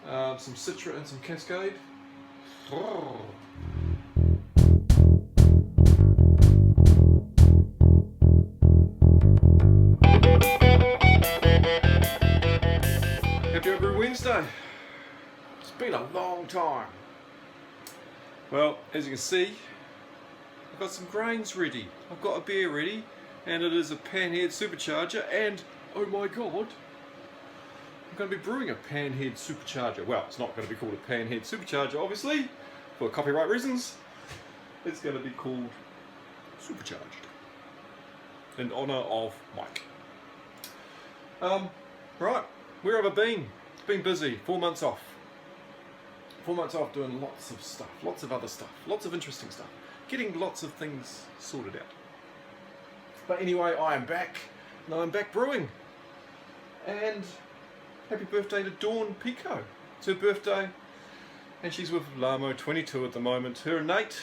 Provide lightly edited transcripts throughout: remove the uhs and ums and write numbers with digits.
some Citra and some Cascade. Happy Homebrew Wednesday. It's been a long time. Well, as you can see, I've got some grains ready. I've got a beer ready, and it is a panhead supercharger, and oh my god, I'm going to be brewing a panhead supercharger. Well, it's not going to be called a panhead supercharger, obviously, for copyright reasons. It's going to be called Supercharged, in honour of Mike. Right, where have I been? It's been busy, 4 months off. 4 months off doing lots of stuff, lots of other stuff, lots of interesting stuff, getting lots of things sorted out. But anyway, I am back, and I'm back brewing. And happy birthday to Dawn Pico. It's her birthday, and she's with Lamo 22 at the moment, her and Nate,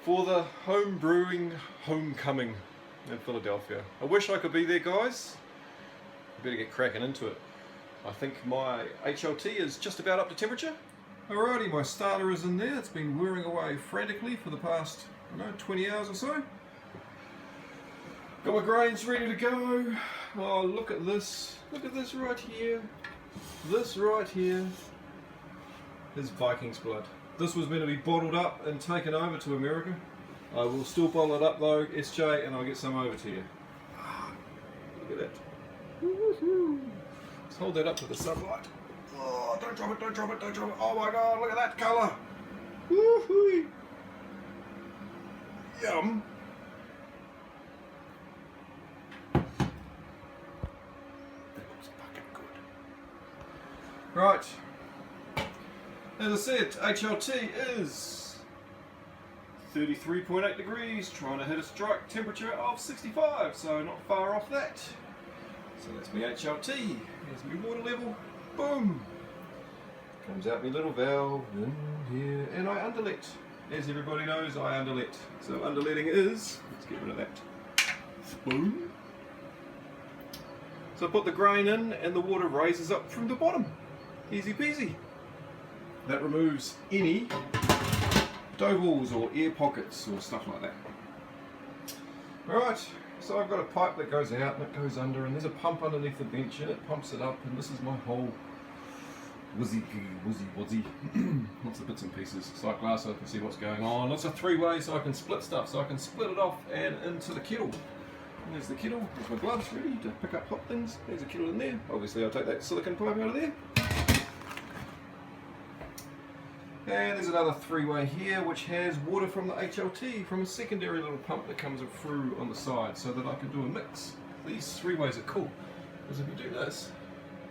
for the home brewing homecoming in Philadelphia. I wish I could be there, guys. I better get cracking into it. I think my HLT is just about up to temperature. Alrighty, my starter is in there. It's been whirring away frantically for the past, I don't know, 20 hours or so. Got my grains ready to go. Oh, look at this. Look at this right here. This right here is Viking's blood. This was meant to be bottled up and taken over to America. I will still bottle it up though, SJ, and I'll get some over to you. Look at that. Let's hold that up to the sunlight. Oh, don't drop it, don't drop it, don't drop it. Oh my god, look at that colour. Woohoo! Yum. That looks fucking good. Right. As I said, HLT is 33.8 degrees, trying to hit a strike temperature of 65, so not far off that. So that's my HLT, here's my water level, boom! Comes out my little valve in here, and I underlet. As everybody knows, I underlet. So underletting is, let's get rid of that, boom. So I put the grain in and the water raises up from the bottom, easy peasy. That removes any dough balls or air pockets or stuff like that. Alright, so I've got a pipe that goes out and it goes under, and there's a pump underneath the bench and it pumps it up, and this is my whole wizzy. Lots of bits and pieces. Sight glass so I can see what's going on. Lots of three-way so I can split stuff, so I can split it off and into the kettle. And there's the kettle, there's my gloves ready to pick up hot things. There's a kettle in there. Obviously I'll take that silicone pipe out of there. And there's another three-way here which has water from the HLT from a secondary little pump that comes through on the side so that I can do a mix. These three-ways are cool because if you do this,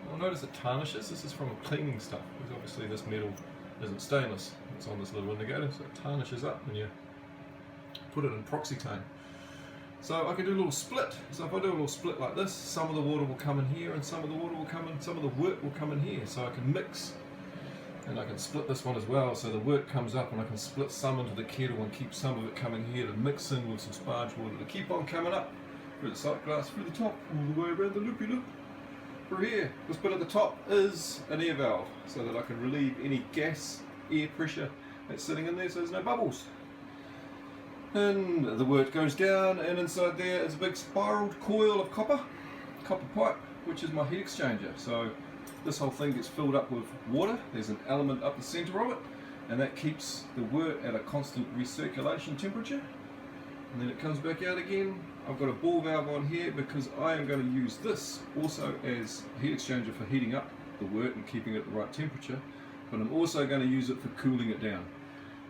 you'll notice it tarnishes. This is from cleaning stuff because obviously this metal isn't stainless. It's on this little indicator, so it tarnishes up when you put it in Proxitane. So I can do a little split. So if I do a little split like this, some of the water will come in here and some of the water will come in, some of the wort will come in here. So I can mix. And I can split this one as well, so the wort comes up and I can split some into the kettle and keep some of it coming here to mix in with some sparge water to keep on coming up through the sight glass, through the top, all the way around the loopy loop. Through here. This bit at the top is an air valve, so that I can relieve any gas, air pressure that's sitting in there so there's no bubbles. And the wort goes down, and inside there is a big spiraled coil of copper pipe, which is my heat exchanger. So this whole thing gets filled up with water. There's an element up the centre of it, and that keeps the wort at a constant recirculation temperature. And then it comes back out again. I've got a ball valve on here because I am going to use this also as a heat exchanger for heating up the wort and keeping it at the right temperature, but I'm also going to use it for cooling it down.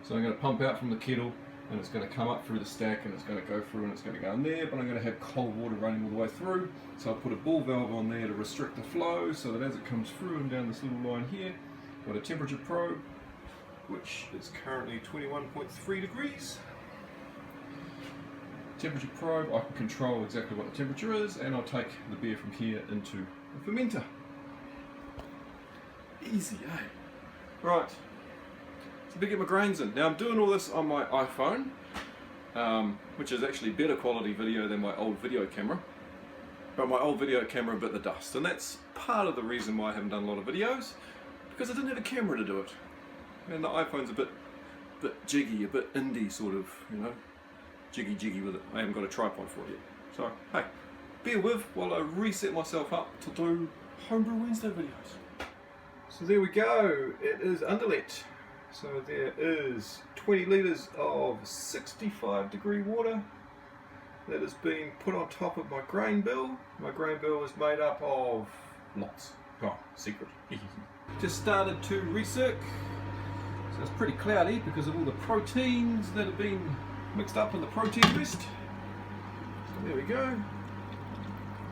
So I'm going to pump out from the kettle, and it's going to come up through the stack, and it's going to go through and it's going to go in there, but I'm going to have cold water running all the way through. So I'll put a ball valve on there to restrict the flow so that as it comes through and down this little line here, I've got a temperature probe which is currently 21.3 degrees. Temperature probe, I can control exactly what the temperature is, and I'll take the beer from here into the fermenter. Easy, eh? Right. So to get my grains in. Now I'm doing all this on my iPhone, which is actually better quality video than my old video camera. But my old video camera bit the dust, and that's part of the reason why I haven't done a lot of videos, because I didn't have a camera to do it. And the iPhone's a bit jiggy, a bit indie sort of, you know, jiggy with it. I haven't got a tripod for it yet. So, hey, bear with while I reset myself up to do Homebrew Wednesday videos. So there we go, it is underlit. So there is 20 litres of 65-degree water that has been put on top of my grain bill. My grain bill is made up of lots. Oh, secret. Just started to recirc. So it's pretty cloudy because of all the proteins that have been mixed up in the protein mist. So there we go.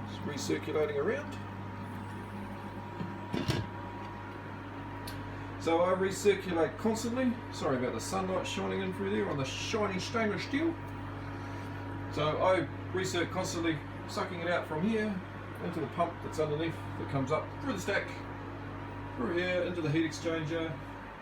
Just recirculating around. So I recirculate constantly. Sorry about the sunlight shining in through there on the shiny stainless steel. So I recirc constantly, sucking it out from here into the pump that's underneath that comes up through the stack, through here into the heat exchanger.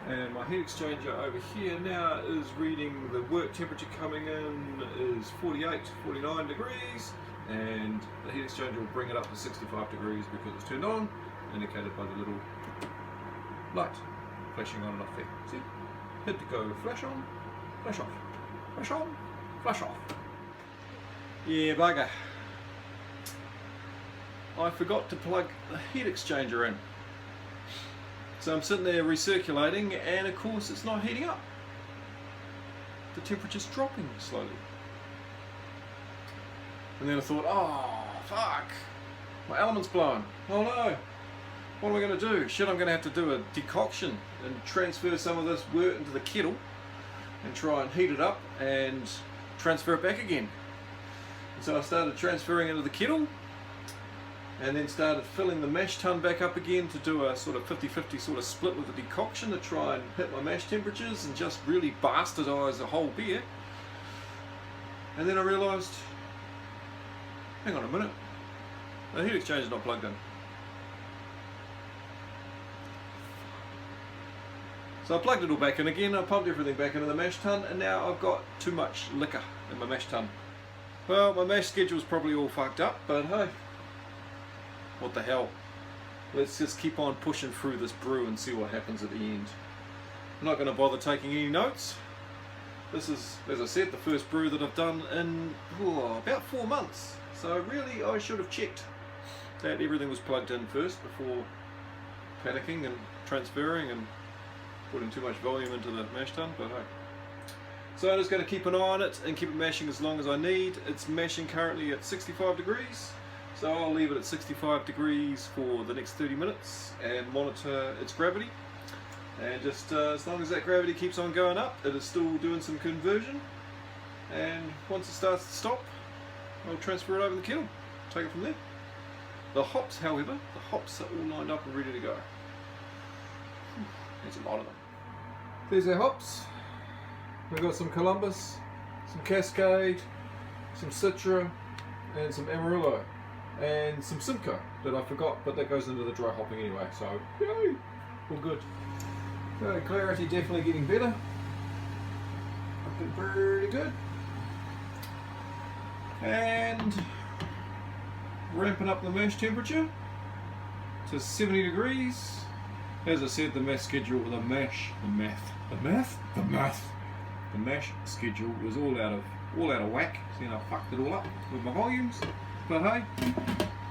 And my heat exchanger over here now is reading the work temperature coming in is 48, 49 degrees, and the heat exchanger will bring it up to 65 degrees because it's turned on, indicated by the little light flashing on and off there. See? Hit to go flash on, flash off, flash on, flash off. Yeah, bugger. I forgot to plug the heat exchanger in. So I'm sitting there recirculating, and of course it's not heating up. The temperature's dropping slowly. And then I thought, oh fuck, my element's blown. Oh no, what am I going to do? Shit, I'm going to have to do a decoction and transfer some of this wort into the kettle and try and heat it up and transfer it back again. And so I started transferring into the kettle, and then started filling the mash tun back up again to do a sort of 50-50 sort of split with the decoction to try and hit my mash temperatures and just really bastardize the whole beer. And then I realised, hang on a minute, the heat exchanger is not plugged in. So I plugged it all back in again, I pumped everything back into the mash tun, and now I've got too much liquor in my mash tun. Well, my mash schedule's probably all fucked up, but hey, what the hell. Let's just keep on pushing through this brew and see what happens at the end. I'm not going to bother taking any notes. This is, as I said, the first brew that I've done in about 4 months. So really I should have checked that everything was plugged in first before panicking and transferring and putting too much volume into the mash tun, but hey. So I'm just going to keep an eye on it and keep it mashing as long as I need. It's mashing currently at 65 degrees. So I'll leave it at 65 degrees for the next 30 minutes and monitor its gravity. And just as long as that gravity keeps on going up, it is still doing some conversion. And once it starts to stop, I'll transfer it over the kettle, take it from there. The hops, however, the hops are all lined up and ready to go. There's a lot of them. There's our hops. We've got some Columbus, some Cascade, some Citra, and some Amarillo. And some Simcoe that I forgot, but that goes into the dry hopping anyway, so yay, all good. So clarity definitely getting better. Looking pretty good. And ramping up the mash temperature to 70 degrees. As I said, the mash schedule, the mash schedule was all out of whack. So I fucked it all up with my volumes. But hey,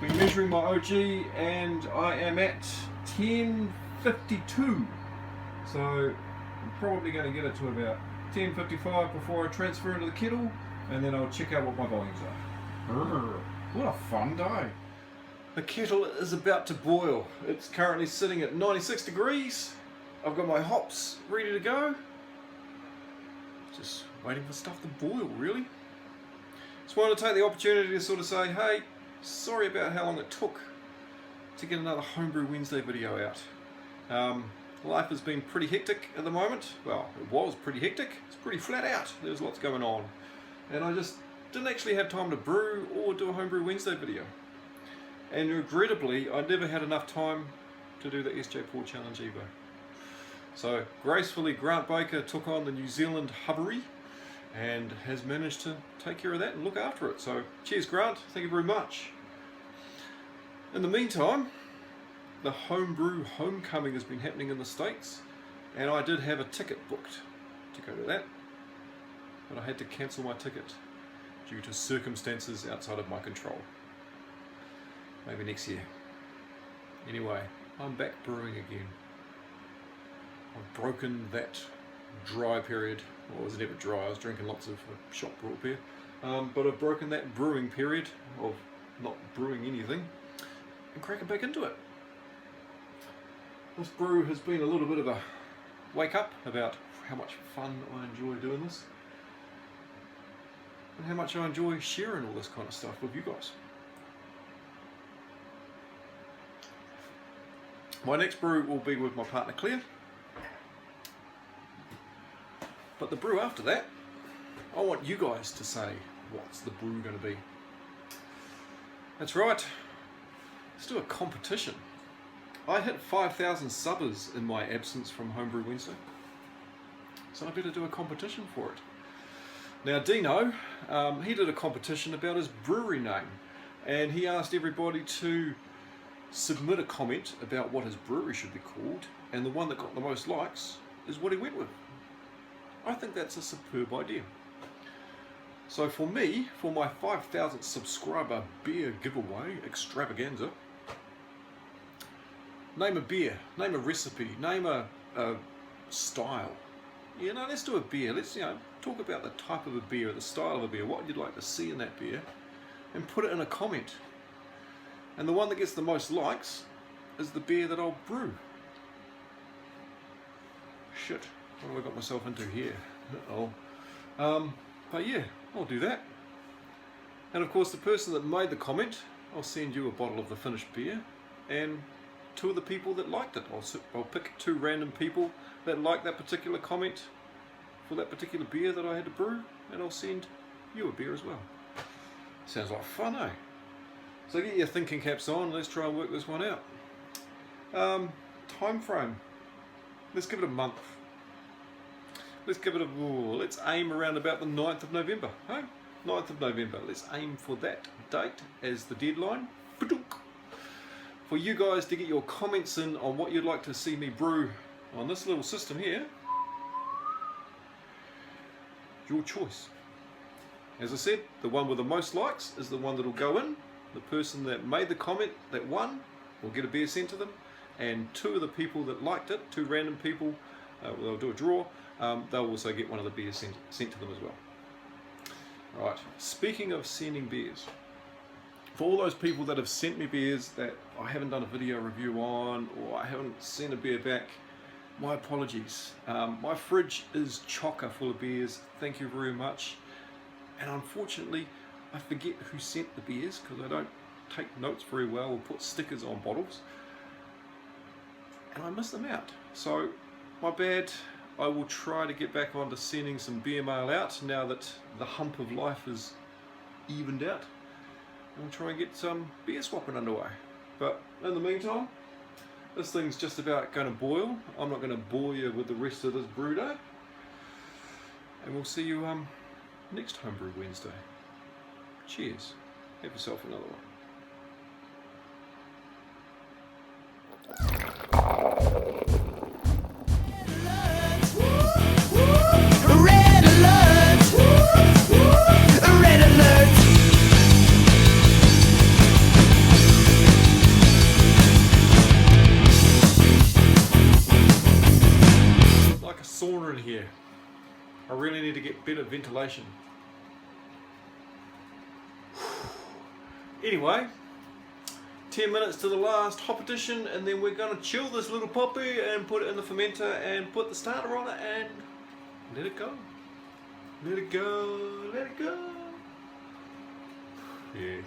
been measuring my OG and I am at 1052. So I'm probably going to get it to about 1055 before I transfer into the kettle, and then I'll check out what my volumes are. What a fun day. The kettle is about to boil. It's currently sitting at 96 degrees. I've got my hops ready to go. Just waiting for stuff to boil, really. Just wanted to take the opportunity to sort of say, hey, sorry about how long it took to get another Homebrew Wednesday video out. Life has been pretty hectic at the moment. Well, it was pretty hectic. It's pretty flat out. There's lots going on. And I just didn't actually have time to brew or do a Homebrew Wednesday video. And regrettably, I never had enough time to do the SJ Pour Challenge either. So gracefully, Grant Baker took on the New Zealand hubbery and has managed to take care of that and look after it. So cheers, Grant, thank you very much. In the meantime, the Homebrew Homecoming has been happening in the States, and I did have a ticket booked to go to that, but I had to cancel my ticket due to circumstances outside of my control. Maybe next year. Anyway, I'm back brewing again. I've broken that dry period. Well, it was never dry, I was drinking lots of shop brought beer. But I've broken that brewing period of not brewing anything and cracking back into it. This brew has been a little bit of a wake up about how much fun I enjoy doing this and how much I enjoy sharing all this kind of stuff with you guys. My next brew will be with my partner Claire, but the brew after that, I want you guys to say what's the brew going to be. That's right, let's do a competition. I hit 5,000 subbers in my absence from Homebrew Wednesday, so I better do a competition for it. Now Dino, he did a competition about his brewery name, and he asked everybody to submit a comment about what his brewery should be called, and the one that got the most likes is what he went with. I think that's a superb idea. So for me, for my 5,000 subscriber beer giveaway extravaganza, name a beer, name a recipe, name a style. You know, let's do a beer. Let's, talk about the type of a beer, the style of a beer, what you'd like to see in that beer, and put it in a comment. And the one that gets the most likes is the beer that I'll brew. Shit, what have I got myself into here? Uh-oh. But yeah, I'll do that. And of course the person that made the comment, I'll send you a bottle of the finished beer, and 2 of the people that liked it. I'll pick 2 random people that liked that particular comment for that particular beer that I had to brew, and I'll send you a beer as well. Sounds like fun, eh? So get your thinking caps on, let's try and work this one out. Time frame. Let's give it a month. Let's give it let's aim around about the 9th of November. Hey? 9th of November. Let's aim for that date as the deadline. For you guys to get your comments in on what you'd like to see me brew on this little system here. Your choice. As I said, the one with the most likes is the one that will go in. The person that made the comment that won will get a beer sent to them, and 2 of the people that liked it, 2 random people, they'll do a draw, they'll also get one of the beers sent to them as well. Right, speaking of sending beers, for all those people that have sent me beers that I haven't done a video review on, or I haven't sent a beer back, my apologies. My fridge is chocker full of beers, thank you very much. And unfortunately, I forget who sent the beers because I don't take notes very well or put stickers on bottles. And I miss them out. So, my bad. I will try to get back on to sending some beer mail out now that the hump of life is evened out. We'll try and get some beer swapping underway. But in the meantime, this thing's just about going to boil. I'm not going to bore you with the rest of this brew day. And we'll see you next Homebrew Wednesday. Cheers. Have yourself another one. Red alert! Red alert! Like a sauna in here. I really need to get better ventilation. Anyway, 10 minutes to the last hop addition, and then we're going to chill this little poppy and put it in the fermenter and put the starter on it and let it go. Let it go. Let it go. Yeah.